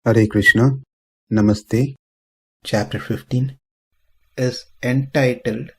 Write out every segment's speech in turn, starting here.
Hare Krishna, Namaste. Chapter 15 is entitled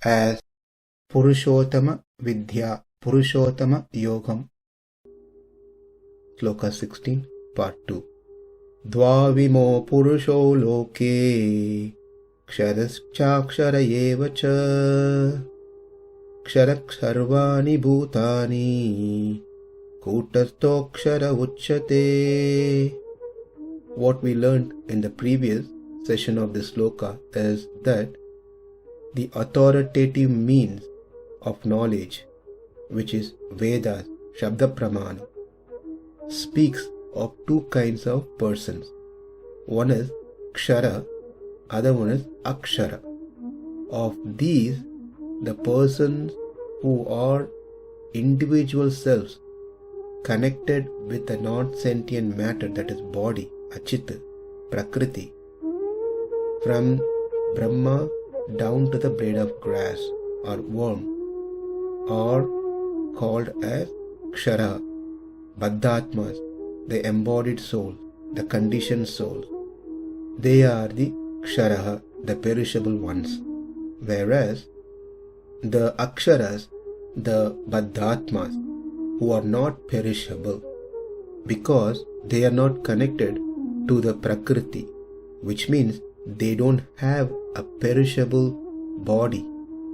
as Purushottama Vidya, Purushottama Yogam. Sloka 16, Part 2. Dvāv imau puruṣau loke, kṣaraś cākṣara eva ca, kṣaraḥ sarvāṇi bhūtāni, kūṭa-stho kṣara ucyate. What we learned in the previous session of this sloka is that the authoritative means of knowledge, which is Vedas, Shabda Pramana, speaks of two kinds of persons. One is kṣara, other one is kṣara. Of these, the persons who are individual selves connected with the non-sentient matter, that is body, ucyate, prakriti, from Brahma down to the blade of grass or worm, are called as kṣara, baddhatmas, the embodied soul, the conditioned soul. They are the kṣaraḥ, the perishable ones, whereas the kṣaras, the baddhatmas, who are not perishable, because they are not connected to the prakriti, which means they don't have a perishable body,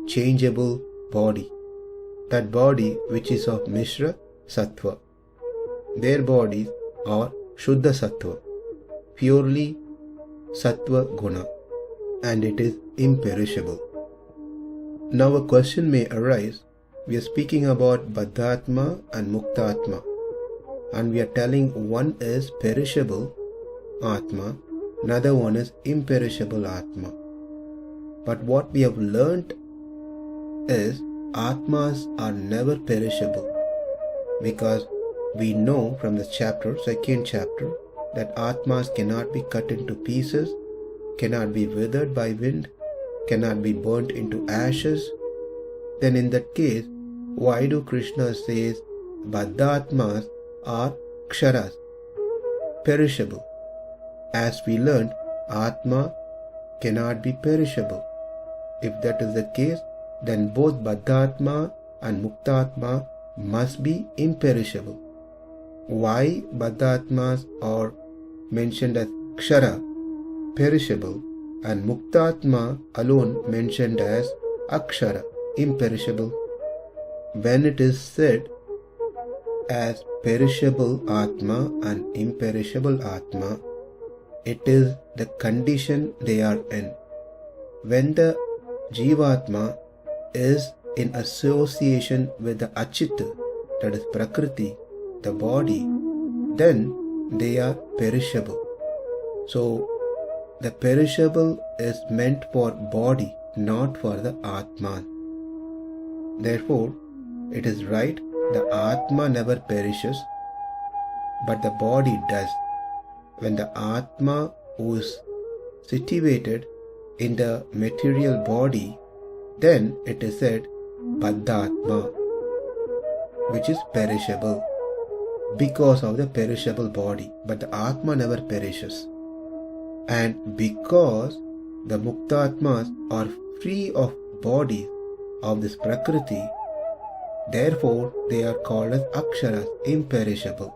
changeable body, that body which is of Mishra Sattva. Their bodies are Shuddha Sattva, purely Sattva Guna, and it is imperishable. Now a question may arise. We are speaking about Baddhatma and Muktatma, and we are telling one is perishable Atma, another one is imperishable Atma. But what we have learnt is Atmas are never perishable, because we know from the chapter, second chapter, that Atmas cannot be cut into pieces, cannot be withered by wind, cannot be burnt into ashes. Then in that case, why do Krishna says Baddhatmas are kṣaras, perishable? As we learned, Atma cannot be perishable. If that is the case, then both Baddhatma and Muktatma must be imperishable. Why Baddhatmas are mentioned as kṣara, perishable, and Muktatma alone mentioned as kṣara, imperishable? When it is said as perishable Atma and imperishable Atma, it is the condition they are in. When the Jivatma is in association with the ucyate, that is prakriti, the body, then they are perishable. So the perishable is meant for body, not for the Atma. Therefore, it is right, the Atma never perishes, but the body does. When the Atma who is situated in the material body, then it is said Baddhatma, which is perishable, because of the perishable body. But the Atma never perishes. And because the Muktatmas are free of bodies of this prakriti, therefore they are called as kṣaras, imperishable.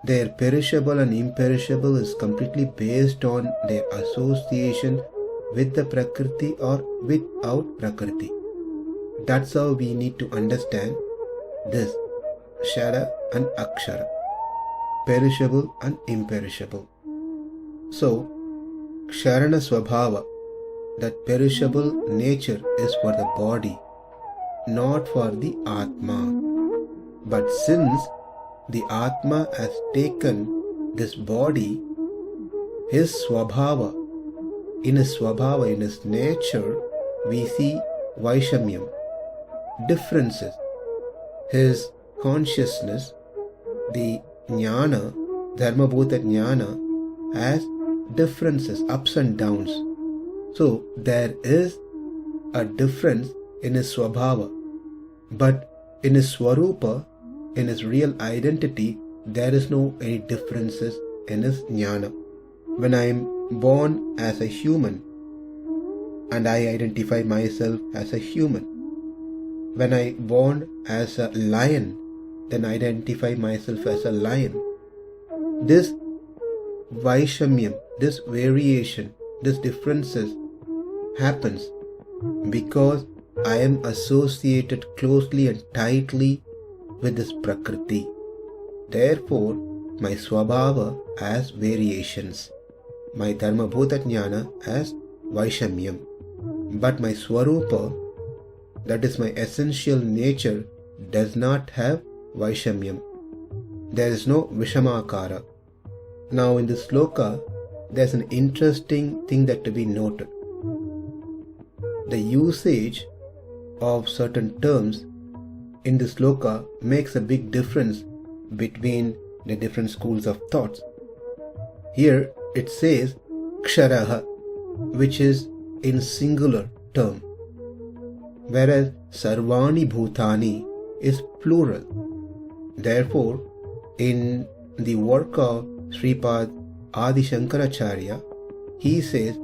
Their perishable and imperishable is completely based on their association with the prakriti or without prakriti. That's how we need to understand this kṣara and kṣara, perishable and imperishable. So, kṣarana svabhava, that perishable nature, is for the body, not for the Atma. But since the Atma has taken this body, his svabhava, in his nature, we see vaishamyam, differences. His consciousness, the jnana, dharmabhuta jnana, has differences, ups and downs. So there is a difference in his svabhava, but in his swarupa, in his real identity, there is no any differences in his jnana. When I am born as a human and I identify myself as a human. When I born as a lion, then I identify myself as a lion. This vaishamyam, this variation, this differences happens because I am associated closely and tightly with this prakriti. Therefore, my swabhava has variations. My dharma bhuta jnana has vaishamyam. But my swarupa, that is my essential nature, does not have vaishamyam. There is no vishamakara. Now in this sloka, there is an interesting thing that to be noted. The usage of certain terms in this sloka makes a big difference between the different schools of thoughts. Here it says kṣaraḥ, which is in singular term, whereas sarvāṇi bhūtāni is plural. Therefore, in the work of Sripad Adi Shankaracharya, he says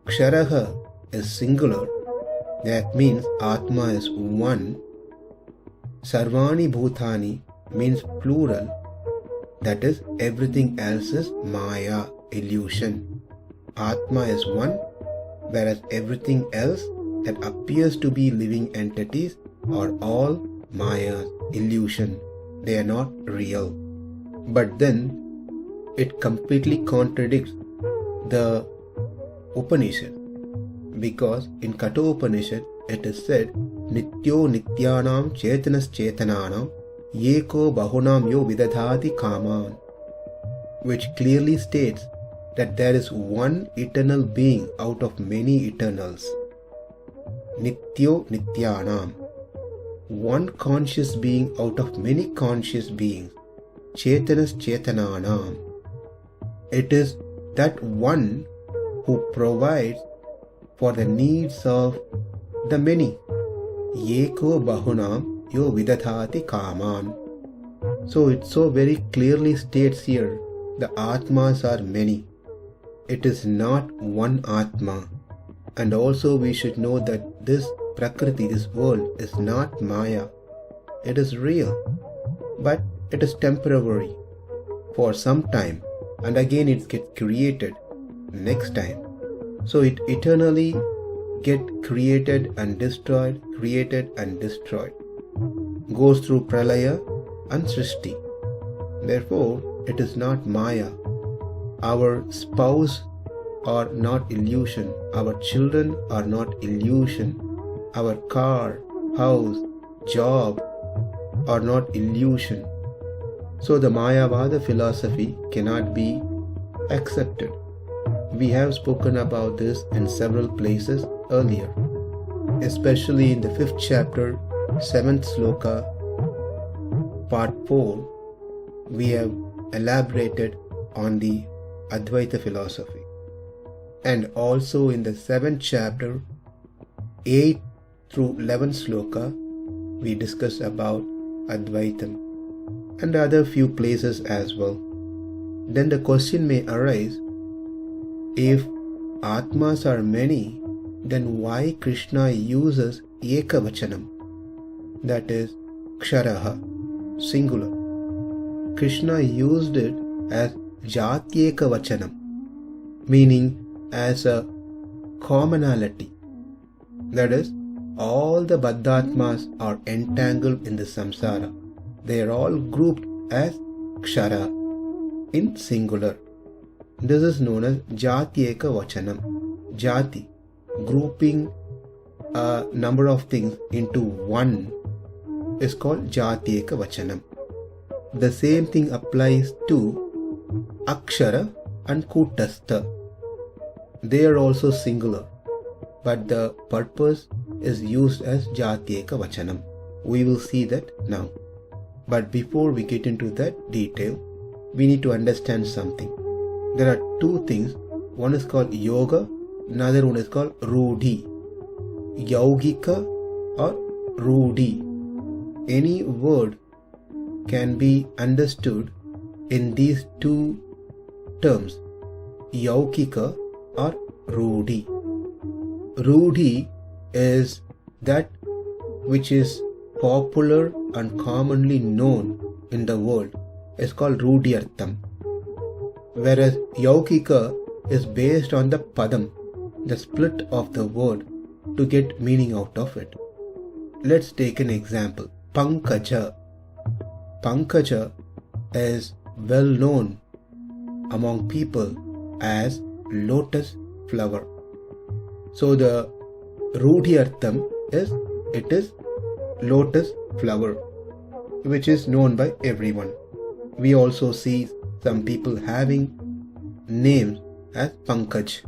kṣaraḥ is singular, that means Atma is one. Sarvāṇi bhūtāni means plural, that is everything else is maya, illusion. Atma is one, whereas everything else that appears to be living entities are all maya, illusion. They are not real. But then it completely contradicts the Upanishad, because in Kathopanishad it is said Nityo nityanam chetanas chetananam yeko bahunam yo vidadhati kaman, which clearly states that there is one eternal being out of many eternals. Nityo nityanam, one conscious being out of many conscious beings. Chetanas chetananam, it is that one who provides for the needs of the many. Yeko bahunam yo vidadhati kaman. So it so very clearly states here the Atmas are many. It is not one Atma. And also we should know that this Prakriti, this world, is not Maya. It is real. But it is temporary for some time, and again it gets created next time. So it eternally get created and destroyed, goes through pralaya and srishti. Therefore, it is not Maya. Our spouse are not illusion. Our children are not illusion. Our car, house, job are not illusion. So the Mayavada philosophy cannot be accepted. We have spoken about this in several places earlier, especially in the 5th chapter, 7th sloka, part 4, we have elaborated on the Advaita philosophy. And also in the 7th chapter, 8 through 11th sloka, we discussed about Advaitam and other few places as well. Then the question may arise, if Atmas are many, then why Krishna uses Ekavachanam, that is kṣaraḥ, singular. Krishna used it as Jatyekavachanam, meaning as a commonality. That is, all the Baddhatmas are entangled in the samsara. They are all grouped as kṣara in singular. This is known as Jatyekavachanam. Jati, grouping a number of things into one, is called Jatyekavachanam. The same thing applies to Akṣara and kūṭa-stho. They are also singular, but the purpose is used as Jatyekavachanam. We will see that now. But before we get into that detail, we need to understand something. There are two things. One is called yoga, another one is called rudhi. Yaugika or rudhi. Any word can be understood in these two terms, yaukika or rudhi. Rudhi is that which is popular and commonly known in the world. It's called rudhyartham. Whereas yaukika is based on the padam, the split of the word, to get meaning out of it. Let's take an example. Pankaja. Pankaja is well known among people as lotus flower. So the rudhyartham is, it is lotus flower, which is known by everyone. We also see some people having names as Pankaj.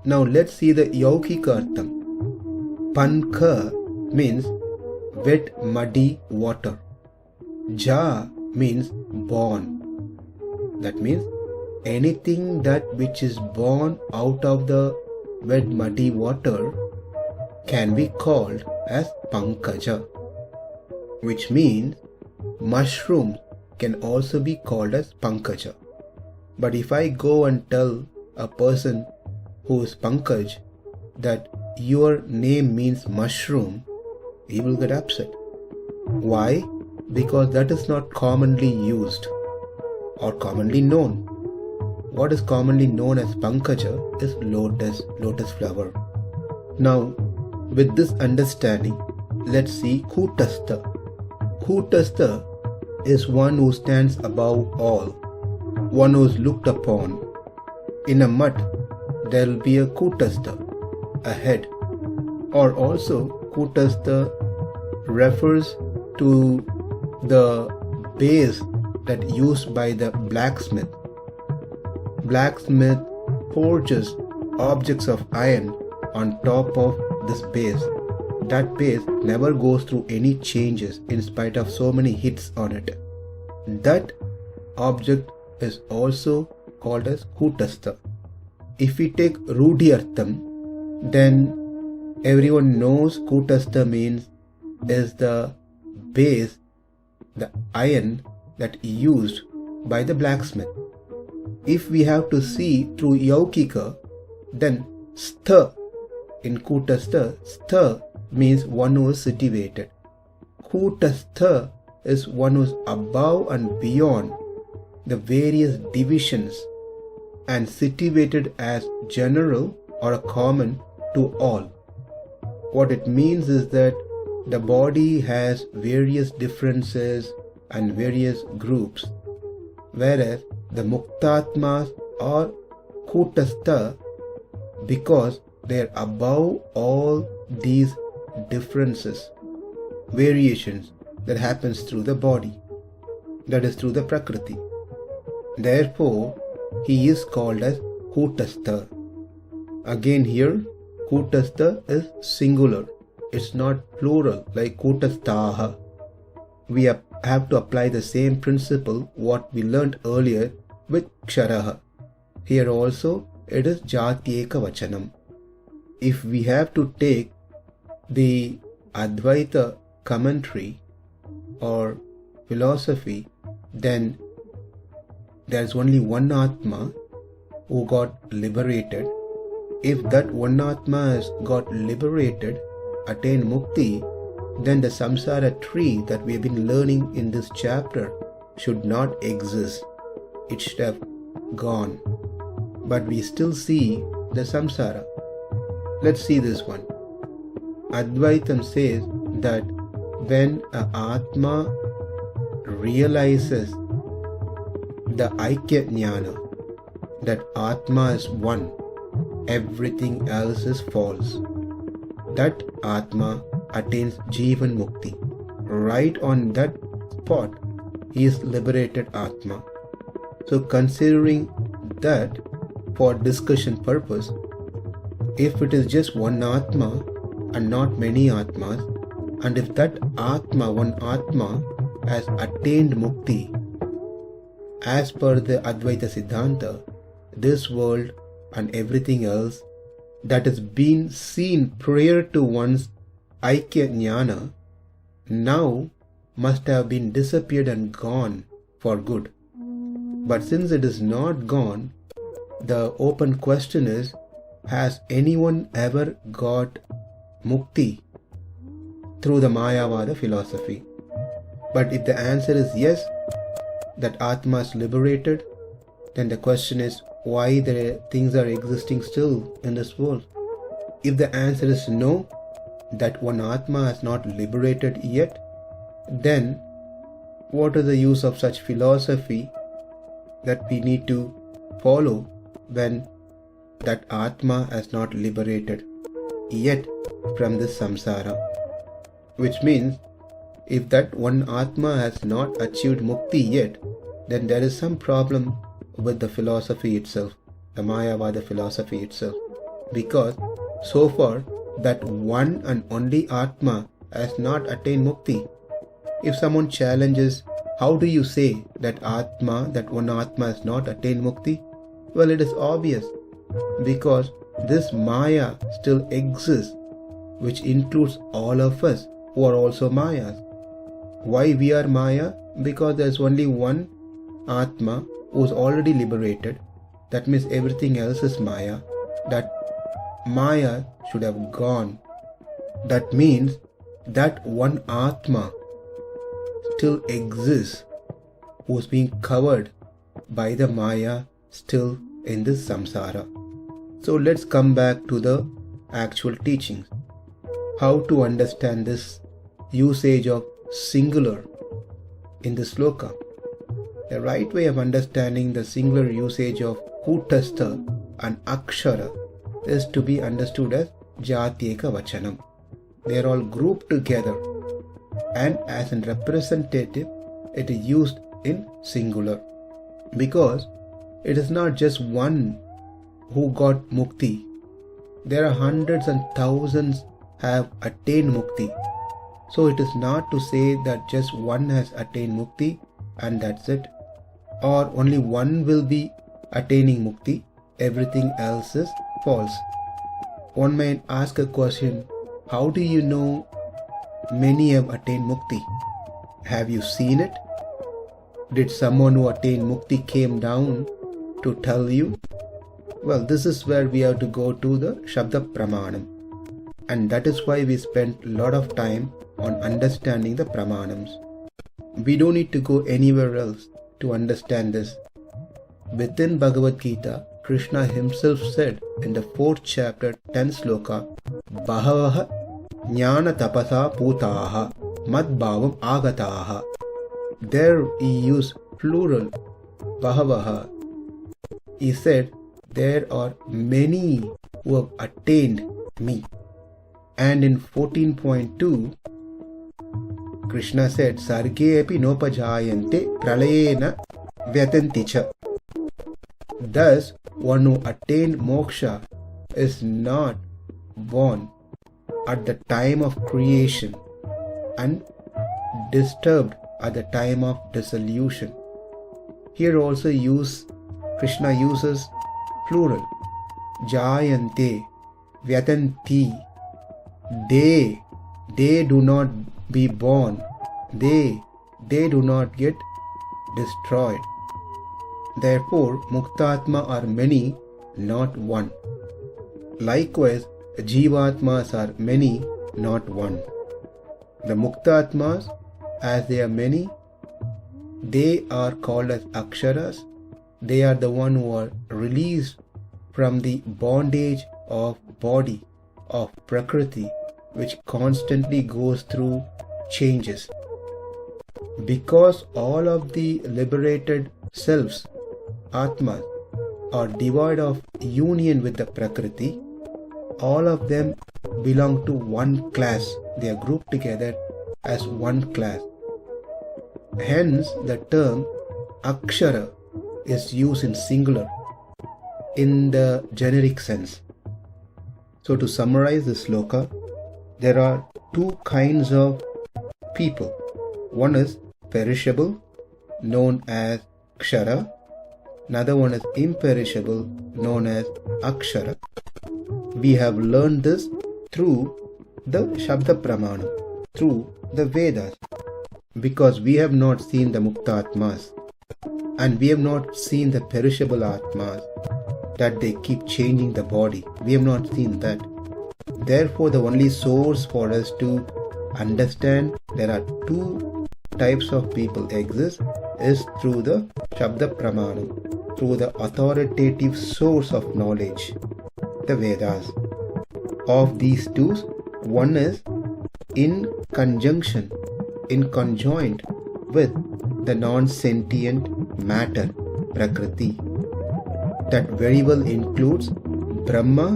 Now let's see the yaukika artham. Panka means wet muddy water. Ja means born. That means anything that which is born out of the wet muddy water can be called as pankaja, which means mushrooms can also be called as pankaja. But if I go and tell a person who is Pankaj that your name means mushroom, he will get upset. Why? Because that is not commonly used or commonly known. What is commonly known as Pankaja is lotus flower. Now, with this understanding, let's see kūṭa-stho. Kūṭa-stho is one who stands above all, one who is looked upon. In a mud, there will be a kūṭa-stho, a head. Or also, kūṭa-stho refers to the base that used by the blacksmith. Blacksmith forges objects of iron on top of this base. That base never goes through any changes in spite of so many hits on it. That object is also called as kūṭa-stho. If we take rudhyartham, then everyone knows kūṭa-stho means is the base, the iron that used by the blacksmith. If we have to see through yaukika, then stha in kūṭa-stho, stha means one who is situated. Kūṭa-stho is one who is above and beyond the various divisions and situated as general or common to all. What it means is that the body has various differences and various groups, whereas the muktatmas are kūṭa-stho because they are above all these differences, variations that happens through the body, that is through the prakriti. Therefore, he is called as kūṭa-stho. Again here, kūṭa-stho is singular. It's not plural like kūṭa-sthaha. We have to apply the same principle what we learnt earlier with kṣaraḥ. Here also it is jatyeka vachanam. If we have to take the Advaita commentary or philosophy, then there's only one Atma who got liberated. If that one Atma has got liberated, attained mukti, then the samsara tree that we have been learning in this chapter should not exist. It should have gone. But we still see the samsara. Let's see this one. Advaitam says that when an Atma realizes the Aikya Jnana, that Atma is one, everything else is false. That Atma attains Jivan Mukti. Right on that spot, he is liberated Atma. So considering that for discussion purpose, if it is just one Atma and not many Atmas, and if that Atma, one Atma, has attained Mukti, as per the Advaita Siddhanta, this world and everything else that has been seen prior to one's Aikya Jnana now must have been disappeared and gone for good. But since it is not gone, the open question is, has anyone ever got mukti through the Mayavada philosophy? But if the answer is yes, that Atma is liberated, then the question is, why the things are existing still in this world? If the answer is no, that one Atma has not liberated yet, then what is the use of such philosophy that we need to follow when that Atma has not liberated yet from this samsara? Which means, if that one Atma has not achieved mukti yet, then there is some problem with the philosophy itself, the Mayavada philosophy itself. Because so far, that one and only Atma has not attained mukti. If someone challenges, how do you say that Atma, that one Atma has not attained mukti? Well, it is obvious. Because this Maya still exists, which includes all of us who are also Mayas. Why we are Maya? Because there is only one Atma who is already liberated. That means everything else is Maya. That Maya should have gone. That means that one Atma still exists, who is being covered by the Maya still in this samsara. So let's come back to the actual teachings. How to understand this usage of singular in the sloka. The right way of understanding the singular usage of kūṭa-stho and kṣara is to be understood as jatyeka vachanam. They are all grouped together, and as a representative it is used in singular, because it is not just one who got mukti. There are hundreds and thousands have attained mukti. So it is not to say that just one has attained mukti and that's it, or only one will be attaining mukti, everything else is false. One may ask a question, how do you know many have attained mukti? Have you seen it? Did someone who attained mukti came down to tell you? Well, this is where we have to go to the Shabda Pramanam. And that is why we spent a lot of time on understanding the Pramanams. We don't need to go anywhere else to understand this. Within Bhagavad Gita, Krishna himself said in the 4th chapter, 10th sloka, Bahavaha jnana tapasa pūtāha mad bhavam agataha. There he used plural, Bahavaha. He said, there are many who have attained me. And in 14.2, Krishna said, Sarge api nopajayante pralayena vyatanti cha. Thus, one who attained moksha is not born at the time of creation and disturbed at the time of dissolution. Here also Krishna uses plural, jayante, vyatanti. They do not be born. They do not get destroyed. Therefore, Muktatma are many, not one. Likewise, Jivatmas are many, not one. The Muktatmas, as they are many, they are called as kṣaraś. They are the one who are released from the bondage of body, of prakriti, which constantly goes through changes. Because all of the liberated selves, Atmas, are devoid of union with the prakriti, all of them belong to one class. They are grouped together as one class. Hence, the term kṣara is used in singular in the generic sense. So to summarize this sloka, there are two kinds of people. One is perishable, known as kṣara. Another one is imperishable, known as kṣara. We have learned this through the Shabda Pramana, through the Vedas, because we have not seen the Muktatmas. And we have not seen the perishable atmas, that they keep changing the body. We have not seen that. Therefore, the only source for us to understand there are two types of people exist is through the Shabda Pramanam, through the authoritative source of knowledge, the Vedas. Of these two, one is in conjunction, in conjoint with the non-sentient matter, Prakriti. That very well includes Brahma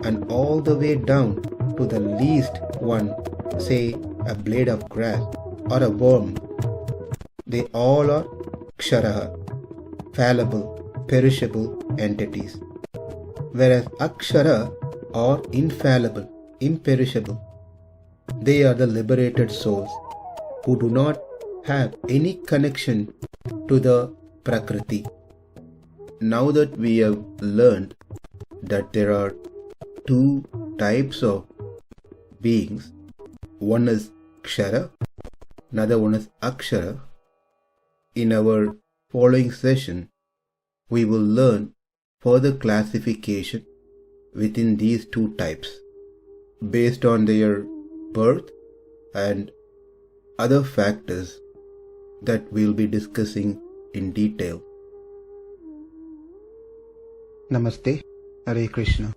and all the way down to the least one, say a blade of grass or a worm. They all are kṣaraḥ, fallible, perishable entities. Whereas kṣara are infallible, imperishable. They are the liberated souls who do not have any connection to the Prakriti. Now that we have learned that there are two types of beings, one is kṣara, another one is kṣara. In our following session, we will learn further classification within these two types based on their birth and other factors that we'll be discussing in detail. Namaste. Hare Krishna.